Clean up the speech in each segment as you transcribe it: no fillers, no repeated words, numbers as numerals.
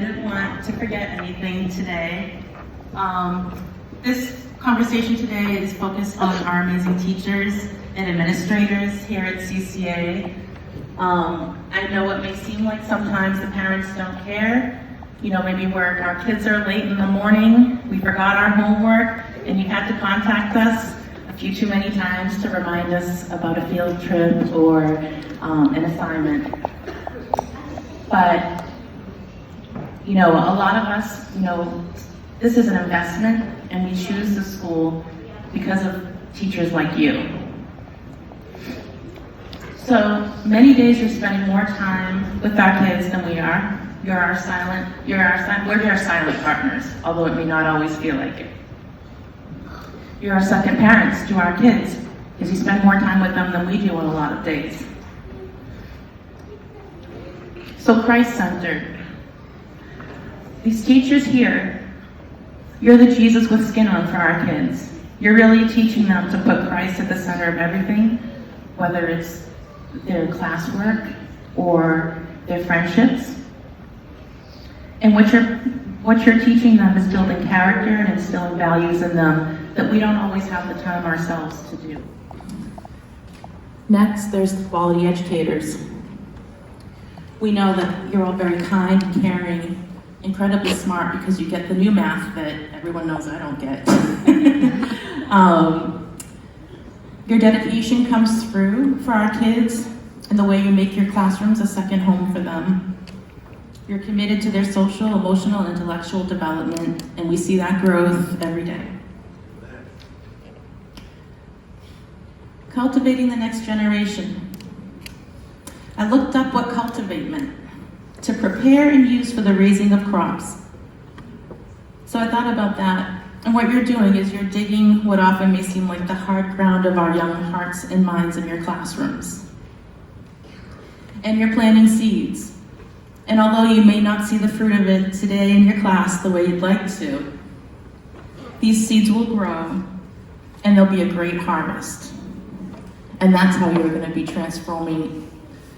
didn't want to forget anything today. This conversation today is focused on our amazing teachers and administrators here at CCA. I know it may seem like sometimes the parents don't care. You know, maybe our kids are late in the morning, we forgot our homework, and you had to contact us a few too many times to remind us about a field trip or an assignment. But, you know, a lot of us, you know, this is an investment, and we choose the school because of teachers like you. So many days you're spending more time with our kids than we are. We're our silent partners, although it may not always feel like it. You're our second parents to our kids, because you spend more time with them than we do on a lot of days. So Christ-centered. These teachers here, you're the Jesus with skin on for our kids. You're really teaching them to put Christ at the center of everything, whether it's their classwork or their friendships. And what you're teaching them is building character and instilling values in them that we don't always have the time ourselves to do. Next, there's the quality educators. We know that you're all very kind, caring, incredibly smart because you get the new math that everyone knows I don't get. Your dedication comes through for our kids and the way you make your classrooms a second home for them. You're committed to their social, emotional, and intellectual development, and we see that growth every day. Cultivating the next generation. I looked up what cultivate meant. To prepare and use for the raising of crops. So I thought about that, and what you're doing is you're digging what often may seem like the hard ground of our young hearts and minds in your classrooms. And you're planting seeds. And although you may not see the fruit of it today in your class the way you'd like to, these seeds will grow and there'll be a great harvest. And that's how you're going to be transforming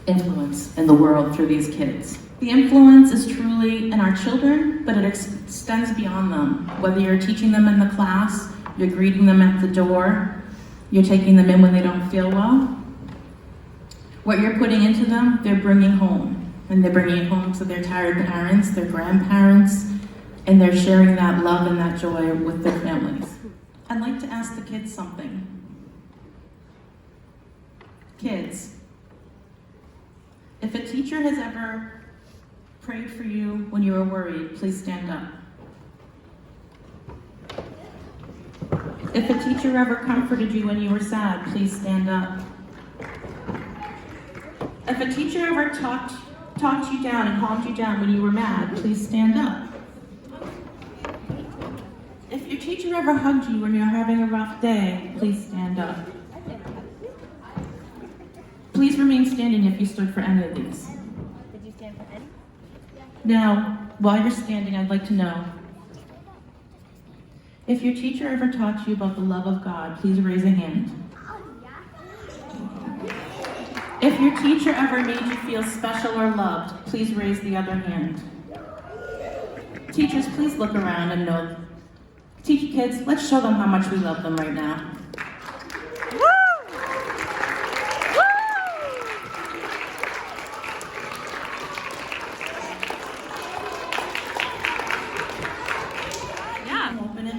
influence in the world through these kids. The influence is truly in our children, but it extends beyond them. Whether you're teaching them in the class, you're greeting them at the door, you're taking them in when they don't feel well, what you're putting into them, they're bringing home. And they're bringing it home to their tired parents, their grandparents, and they're sharing that love and that joy with their families. I'd like to ask the kids something. Kids, if a teacher has ever prayed for you when you were worried, please stand up. If a teacher ever comforted you when you were sad, please stand up. If a teacher ever talked you down and calmed you down when you were mad, please stand up. If your teacher ever hugged you when you're having a rough day, please stand up. Please remain standing if you stood for any of these. Did you stand for any? Now, while you're standing, I'd like to know, if your teacher ever taught you about the love of God, please raise a hand. If your teacher ever made you feel special or loved, please raise the other hand. Teachers, please look around and know. Teach kids, let's show them how much we love them right now. Yeah. Open it.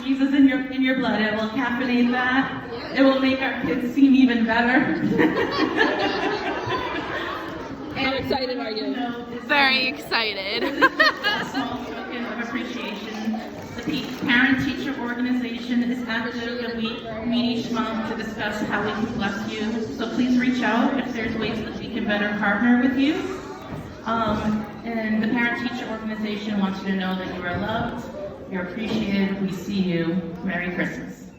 Jesus in your blood. It will caffeinate that. It will make our kids seem even better. How excited are you? Very excited. A small token of appreciation The parent-teacher organization is active, and we meet each month to discuss how we can bless you. So please reach out if there's ways that we can better partner with you. And the parent-teacher organization wants you to know that you are loved, you're appreciated, we see you. Merry Christmas.